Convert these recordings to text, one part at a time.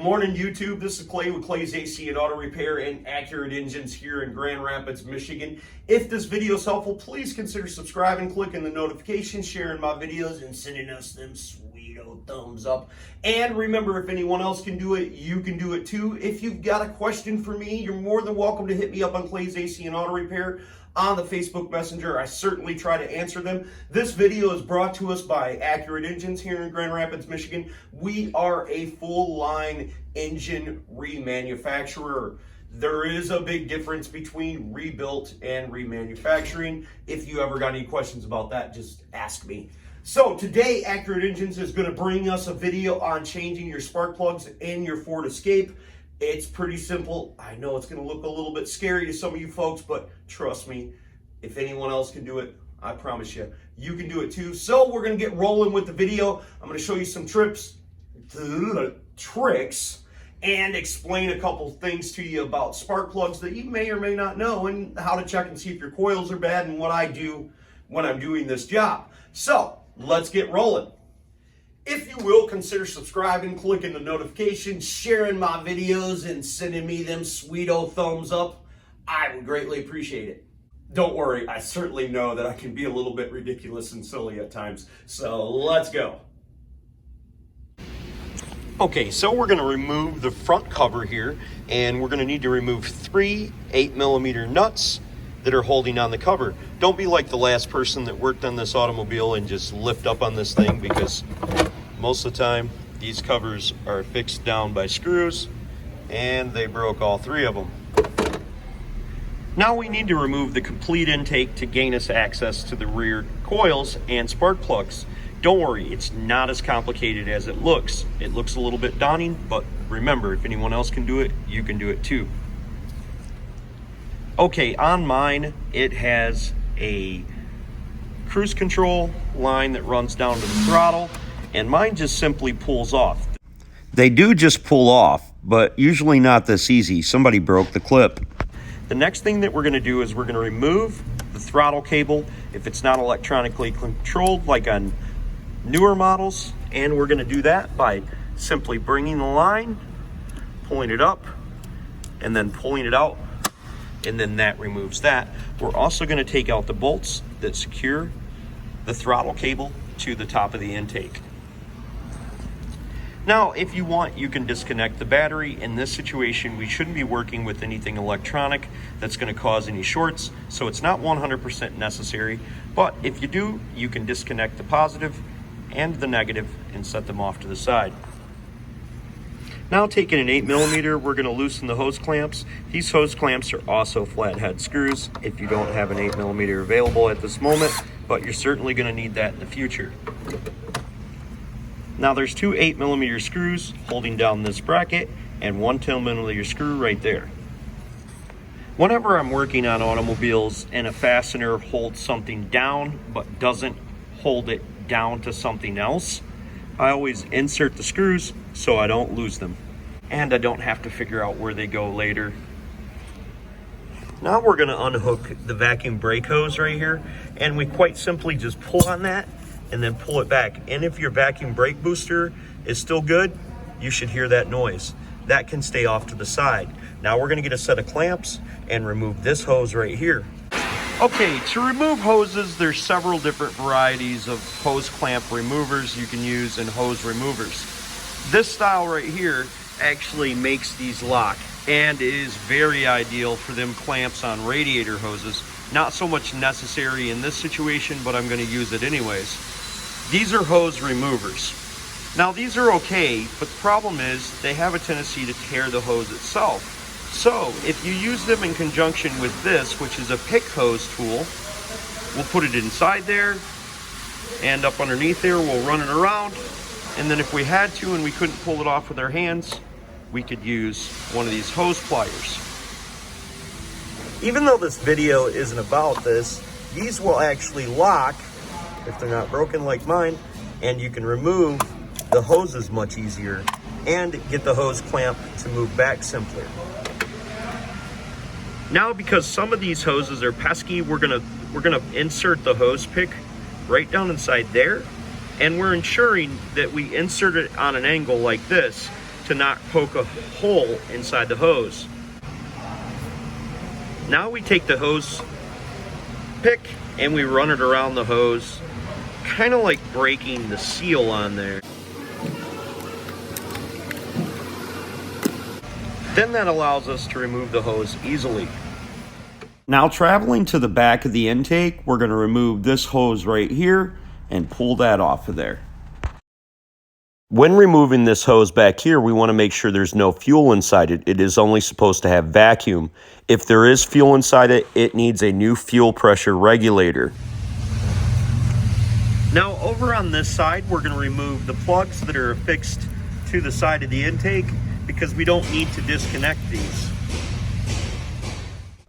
Morning YouTube, this is Clay with Clay's AC and Auto Repair and Accurate Engines here in Grand Rapids, Michigan. If this video is helpful, please consider subscribing, clicking the notifications, sharing my videos, and sending us them sweet old thumbs up. And remember, if anyone else can do it, you can do it too. If you've got a question for me, you're more than welcome to hit me up on Clay's AC and Auto Repair on the Facebook Messenger. I certainly try to answer them. This video is brought to us by Accurate Engines here in Grand Rapids, Michigan. We are a full line engine remanufacturer. There is a big difference between rebuilt and remanufacturing. If you ever got any questions about that, just ask me. So today, Accurate Engines is going to bring us a video on changing your spark plugs in your Ford Escape. It's pretty simple. I know it's going to look a little bit scary to some of you folks, but trust me, if anyone else can do it, I promise you, you can do it too. So we're going to get rolling with the video. I'm going to show you some tricks, and explain a couple things to you about spark plugs that you may or may not know, and how to check and see if your coils are bad, and what I do when I'm doing this job. So let's get rolling. If you will, consider subscribing, clicking the notifications, sharing my videos, and sending me them sweet old thumbs up. I would greatly appreciate it. Don't worry, I certainly know that I can be a little bit ridiculous and silly at times. So let's go. Okay, so we're going to remove the front cover here, and we're going to need to remove 3 8mm nuts that are holding on the cover. Don't be like the last person that worked on this automobile and just lift up on this thing, because most of the time these covers are fixed down by screws and they broke all 3 of them. Now we need to remove the complete intake to gain us access to the rear coils and spark plugs. Don't worry, it's not as complicated as it looks. It looks a little bit daunting, but remember, if anyone else can do it, you can do it too. Okay, on mine, it has a cruise control line that runs down to the throttle, and mine just simply pulls off. They do just pull off, but usually not this easy. Somebody broke the clip. The next thing that we're going to do is we're going to remove the throttle cable if it's not electronically controlled like on newer models, and we're going to do that by simply bringing the line, pulling it up, and then pulling it out, and then that removes that. We're also going to take out the bolts that secure the throttle cable to the top of the intake. Now, if you want, you can disconnect the battery. In this situation, we shouldn't be working with anything electronic that's going to cause any shorts, so it's not 100% necessary. But if you do, you can disconnect the positive and the negative and set them off to the side. Now, taking an 8mm, we're going to loosen the hose clamps. These hose clamps are also flathead screws if you don't have an 8mm available at this moment, but you're certainly going to need that in the future. Now there's 2 8mm screws holding down this bracket and 1 10mm screw right there. Whenever I'm working on automobiles and a fastener holds something down but doesn't hold it down to something else, I always insert the screws so I don't lose them, and I don't have to figure out where they go later. Now we're going to unhook the vacuum brake hose right here, and we quite simply just pull on that and then pull it back. And if your vacuum brake booster is still good, you should hear that noise. That can stay off to the side. Now we're going to get a set of clamps and remove this hose right here. Okay, to remove hoses, there's several different varieties of hose clamp removers you can use and hose removers. This style right here actually makes these lock, and it is very ideal for them clamps on radiator hoses. Not so much necessary in this situation, but I'm going to use it anyways. These are hose removers. Now these are okay, but the problem is they have a tendency to tear the hose itself. So if you use them in conjunction with this, which is a pick hose tool, we'll put it inside there, and up underneath there we'll run it around, and then if we had to and we couldn't pull it off with our hands, we could use one of these hose pliers. Even though this video isn't about this, these will actually lock if they're not broken like mine, and you can remove the hoses much easier and get the hose clamp to move back simpler. Now, because some of these hoses are pesky, we're gonna insert the hose pick right down inside there, and we're ensuring that we insert it on an angle like this to not poke a hole inside the hose. Now we take the hose pick and we run it around the hose, kind of like breaking the seal on there. Then that allows us to remove the hose easily. Now traveling to the back of the intake, we're going to remove this hose right here and pull that off of there. When removing this hose back here, we want to make sure there's no fuel inside it. It is only supposed to have vacuum. If there is fuel inside it, it needs a new fuel pressure regulator. Now over on this side, we're going to remove the plugs that are affixed to the side of the intake because we don't need to disconnect these.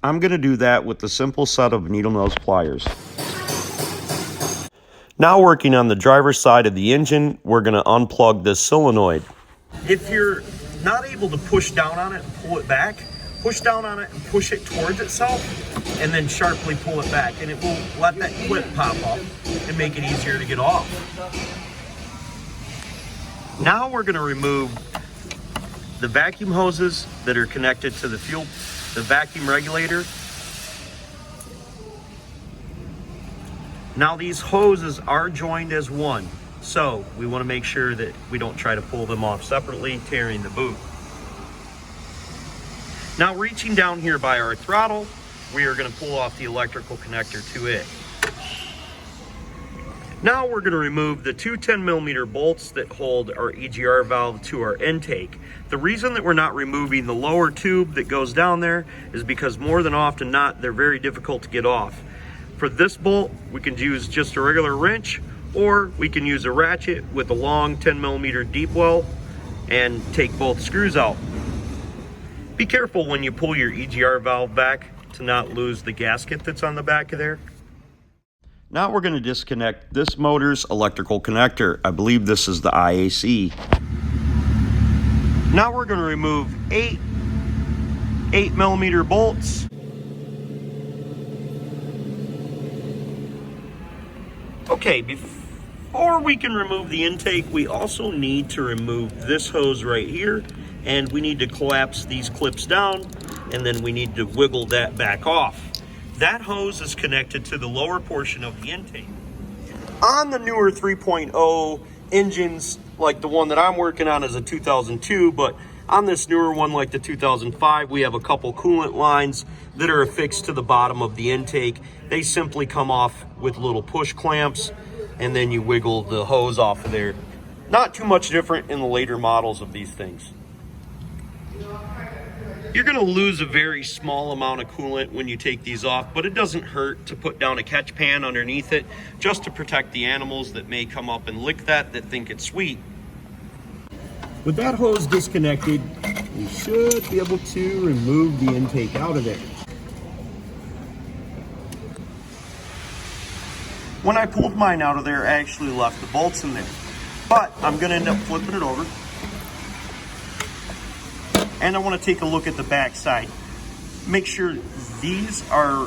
I'm going to do that with the simple set of needle nose pliers. Now working on the driver's side of the engine, we're going to unplug this solenoid. If you're not able to push down on it and pull it back, push down on it and push it towards itself, and then sharply pull it back, and it will let that clip pop up and make it easier to get off. Now we're going to remove the vacuum hoses that are connected to the vacuum regulator. Now these hoses are joined as one, so we want to make sure that we don't try to pull them off separately, tearing the boot. Now reaching down here by our throttle, we are going to pull off the electrical connector to it. Now we're going to remove the two 10mm bolts that hold our EGR valve to our intake. The reason that we're not removing the lower tube that goes down there is because more than often not, they're very difficult to get off. For this bolt, we can use just a regular wrench, or we can use a ratchet with a long 10mm deep well and take both screws out. Be careful when you pull your EGR valve back to not lose the gasket that's on the back of there. Now we're going to disconnect this motor's electrical connector. I believe this is the IAC. Now we're going to remove 8mm bolts. Okay, before we can remove the intake, we also need to remove this hose right here, and we need to collapse these clips down, and then we need to wiggle that back off. That hose is connected to the lower portion of the intake. On the newer 3.0 engines, like the one that I'm working on is a 2002, but on this newer one like the 2005, we have a couple coolant lines that are affixed to the bottom of the intake. They simply come off with little push clamps, and then you wiggle the hose off of there. Not too much different in the later models of these things. You're going to lose a very small amount of coolant when you take these off, but it doesn't hurt to put down a catch pan underneath it just to protect the animals that may come up and lick that think it's sweet. With that hose disconnected, we should be able to remove the intake out of there. When I pulled mine out of there, I actually left the bolts in there, but I'm going to end up flipping it over. And I want to take a look at the back side. Make sure these are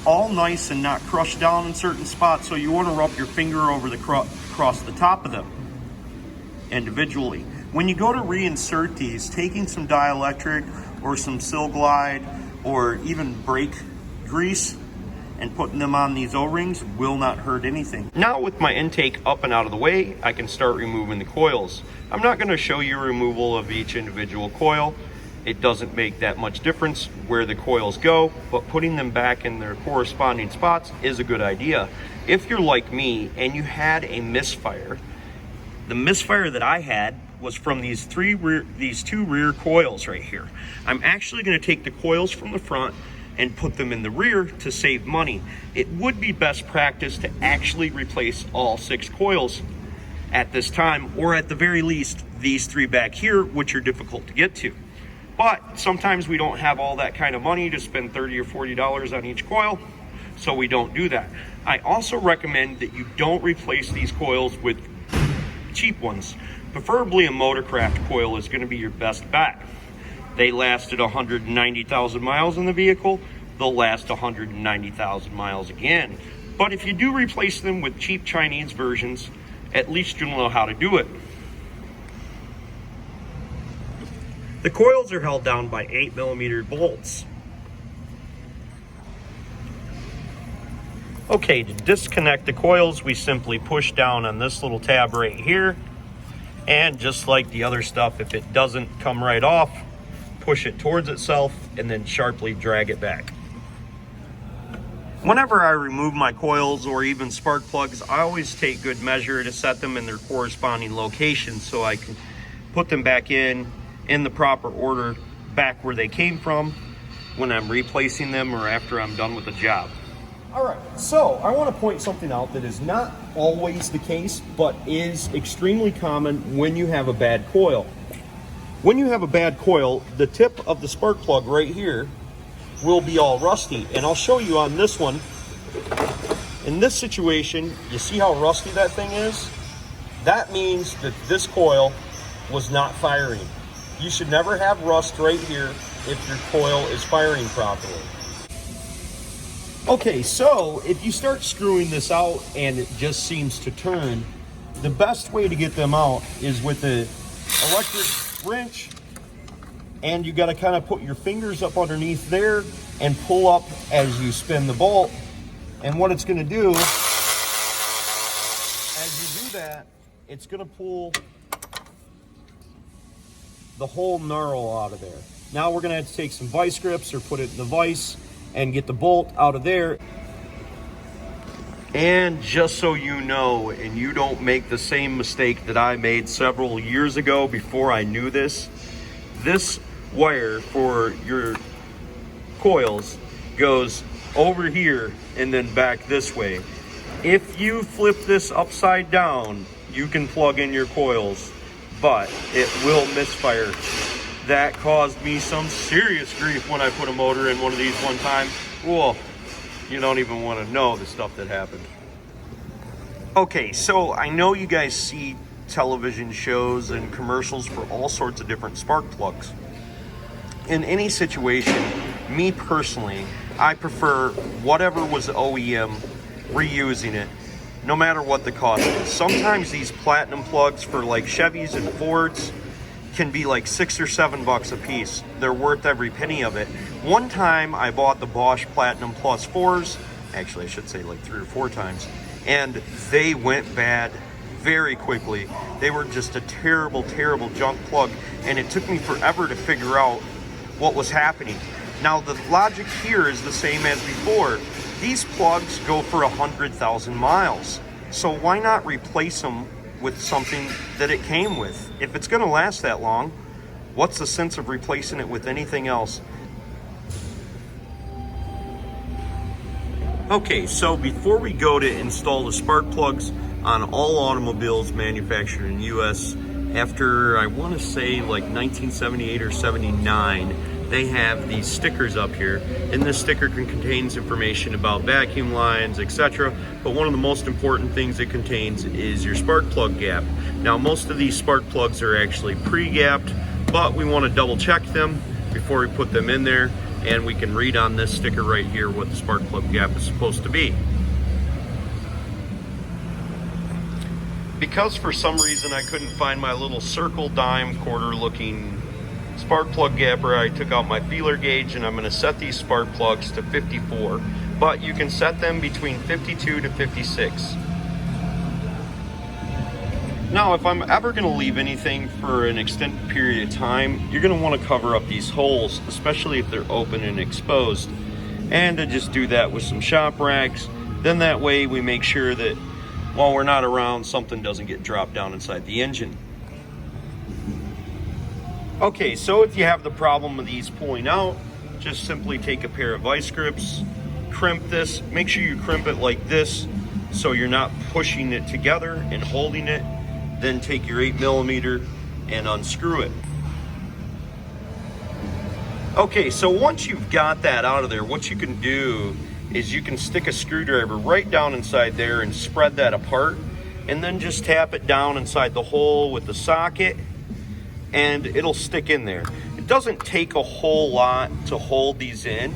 all nice and not crushed down in certain spots, so you want to rub your finger over across the top of them individually. When you go to reinsert these, taking some dielectric or some Sil Glide or even brake grease and putting them on these O-rings will not hurt anything. Now with my intake up and out of the way, I can start removing the coils. I'm not going to show you removal of each individual coil. It doesn't make that much difference where the coils go, but putting them back in their corresponding spots is a good idea. If you're like me and you had a misfire, the misfire that I had was from these two rear coils right here. I'm actually going to take the coils from the front and put them in the rear to save money. It would be best practice to actually replace all 6 coils at this time, or at the very least these 3 back here, which are difficult to get to. But sometimes we don't have all that kind of money to spend $30 or $40 on each coil, so we don't do that. I also recommend that you don't replace these coils with cheap ones. Preferably a Motorcraft coil is going to be your best bet. They lasted 190,000 miles in the vehicle. They'll last 190,000 miles again. But if you do replace them with cheap Chinese versions, at least you'll know how to do it. The coils are held down by 8mm bolts. Okay, to disconnect the coils, we simply push down on this little tab right here. And just like the other stuff, if it doesn't come right off, push it towards itself and then sharply drag it back. Whenever I remove my coils or even spark plugs, I always take good measure to set them in their corresponding locations so I can put them back in the proper order back where they came from when I'm replacing them or after I'm done with the job. All right, so I want to point something out that is not always the case, but is extremely common when you have a bad coil. When you have a bad coil, the tip of the spark plug right here will be all rusty. And I'll show you on this one. In this situation, you see how rusty that thing is? That means that this coil was not firing. You should never have rust right here if your coil is firing properly. Okay, so if you start screwing this out and it just seems to turn, the best way to get them out is with the electric wrench, and you got to kind of put your fingers up underneath there and pull up as you spin the bolt. And what it's going to do, as you do that, it's going to pull the whole knurl out of there. Now we're going to have to take some vice grips or put it in the vise and get the bolt out of there. And just so you know, and you don't make the same mistake that I made several years ago before I knew this wire for your coils goes over here and then back this way. If you flip this upside down, you can plug in your coils, but it will misfire. That caused me some serious grief when I put a motor in one of these one time. Whoa, you don't even want to know the stuff that happened. Okay, so I know you guys see television shows and commercials for all sorts of different spark plugs. In any situation, me personally, I prefer whatever was OEM, reusing it, no matter what the cost is. Sometimes these platinum plugs for like Chevys and Fords can be like $6 or $7 a piece. They're worth every penny of it. One time I bought the Bosch Platinum Plus 4s, actually I should say like 3 or 4 times, and they went bad very quickly. They were just a terrible, terrible junk plug, and it took me forever to figure out what was happening. Now the logic here is the same as before. These plugs go for 100,000 miles. So why not replace them with something that it came with? If it's gonna last that long, what's the sense of replacing it with anything else? Okay, so before we go to install the spark plugs on all automobiles manufactured in the US, after I wanna say like 1978 or 79, they have these stickers up here, and this sticker contains information about vacuum lines, etc. But one of the most important things it contains is your spark plug gap. Now, most of these spark plugs are actually pre-gapped, but we want to double check them before we put them in there, and we can read on this sticker right here what the spark plug gap is supposed to be. Because for some reason I couldn't find my little circle dime quarter looking spark plug gapper, I took out my feeler gauge, and I'm going to set these spark plugs to 54, but you can set them between 52 to 56. Now, if I'm ever going to leave anything for an extended period of time, you're going to want to cover up these holes, especially if they're open and exposed, and to just do that with some shop rags. Then that way we make sure that while we're not around, something doesn't get dropped down inside the engine. Okay, so if you have the problem of these pulling out, just simply take a pair of vice grips, crimp this, make sure you crimp it like this so you're not pushing it together and holding it. Then take your 8mm and unscrew it. Okay, so once you've got that out of there, what you can do is you can stick a screwdriver right down inside there and spread that apart, and then just tap it down inside the hole with the socket, and it'll stick in there. It doesn't take a whole lot to hold these in.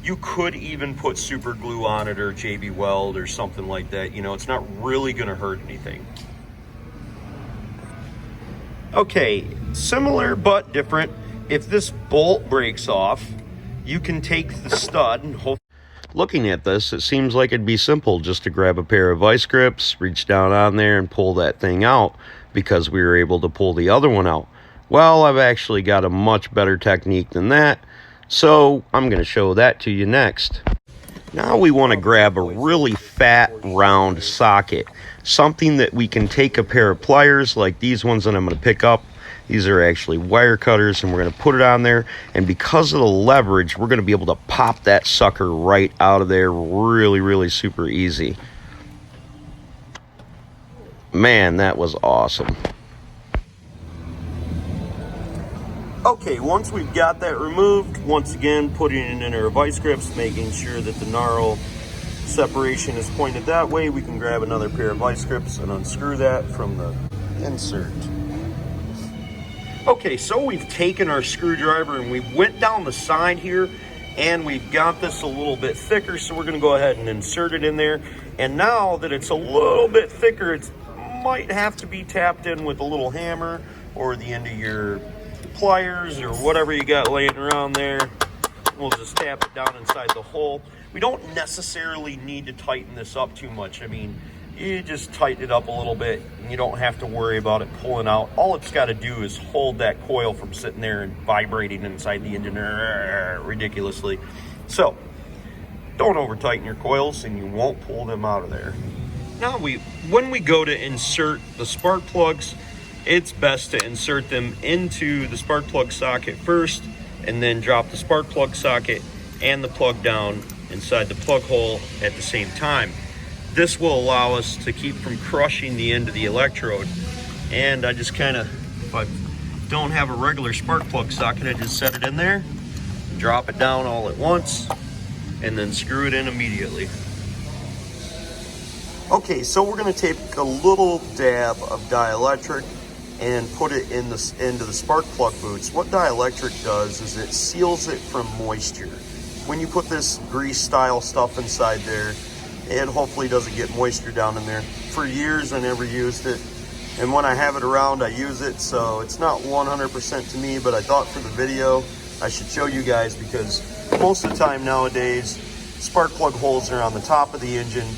You could even put super glue on it or JB Weld or something like that. You know, it's not really gonna hurt anything. Okay, similar but different. if this bolt breaks off, you can take the stud and looking at this, it seems like it'd be simple just to grab a pair of vice grips, reach down on there and pull that thing out because we were able to pull the other one out. Well, I've actually got a much better technique than that, so I'm going to show that to you next. Now we want to grab a really fat round socket, something that we can take a pair of pliers like these ones that I'm going to pick up. These are actually wire cutters, and we're going to put it on there, and because of the leverage, we're going to be able to pop that sucker right out of there really super easy. Man, that was awesome. Okay, once we've got that removed, once again putting it in our vice grips, making sure that the knurl separation is pointed that way, we can grab another pair of vice grips and unscrew that from the insert. Okay, so we've taken our screwdriver and we went down the side here, and we've got this a little bit thicker, so we're going to go ahead and insert it in there. And now that it's a little bit thicker, it might have to be tapped in with a little hammer or the end of your pliers or whatever you got laying around there. We'll just tap it down inside the hole. We don't necessarily need to tighten this up too much. I mean, you just tighten it up a little bit and you don't have to worry about it pulling out. All it's got to do is hold that coil from sitting there and vibrating inside the engine ridiculously. So don't over tighten your coils and you won't pull them out of there. Now when we go to insert the spark plugs, it's best to insert them into the spark plug socket first and then drop the spark plug socket and the plug down inside the plug hole at the same time. This will allow us to keep from crushing the end of the electrode. And I just kind of, if I don't have a regular spark plug socket, I just set it in there, drop it down all at once, and then screw it in immediately. Okay, so we're going to take a little dab of dielectric and put it in into the spark plug boots. What dielectric does is it seals it from moisture. When you put this grease style stuff inside there, it hopefully doesn't get moisture down in there. For years I never used it, and when I have it around I use it, so it's not 100% to me, but I thought for the video I should show you guys, because most of the time nowadays spark plug holes are on the top of the engine,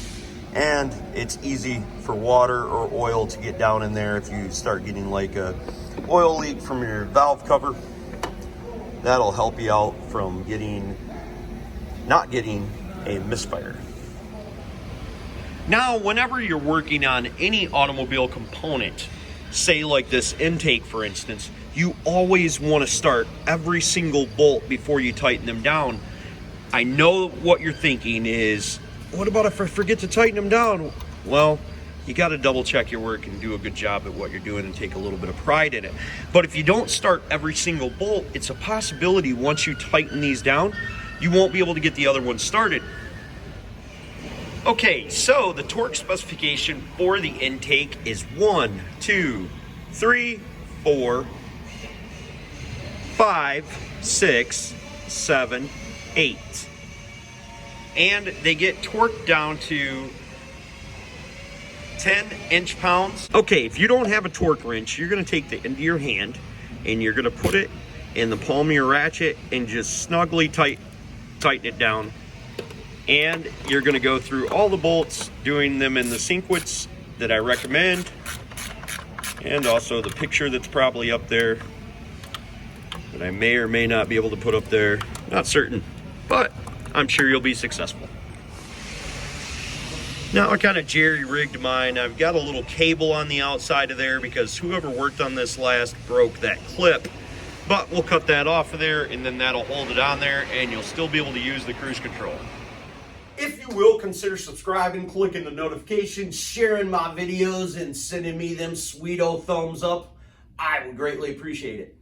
and it's easy for water or oil to get down in there. If you start getting like a oil leak from your valve cover, that'll help you out from not getting a misfire. Now, whenever you're working on any automobile component, say like this intake for instance, you always want to start every single bolt before you tighten them down. I know what you're thinking is, what about if I forget to tighten them down? Well, you got to double check your work and do a good job at what you're doing and take a little bit of pride in it. But if you don't start every single bolt, it's a possibility once you tighten these down, you won't be able to get the other one started. Okay, so the torque specification for the intake is 1, 2, 3, 4, 5, 6, 7, 8. And they get torqued down to 10 inch-pounds. Okay, if you don't have a torque wrench, you're going to take the end of your hand and you're going to put it in the palm of your ratchet and just snugly tighten it down. And you're going to go through all the bolts, doing them in the sequence that I recommend, and also the picture that's probably up there that I may or may not be able to put up there. Not certain, but I'm sure you'll be successful. Now I kind of jerry-rigged mine. I've got a little cable on the outside of there because whoever worked on this last broke that clip. But we'll cut that off of there, and then that'll hold it on there, and you'll still be able to use the cruise control. If you will, consider subscribing, clicking the notifications, sharing my videos, and sending me them sweet old thumbs up. I would greatly appreciate it.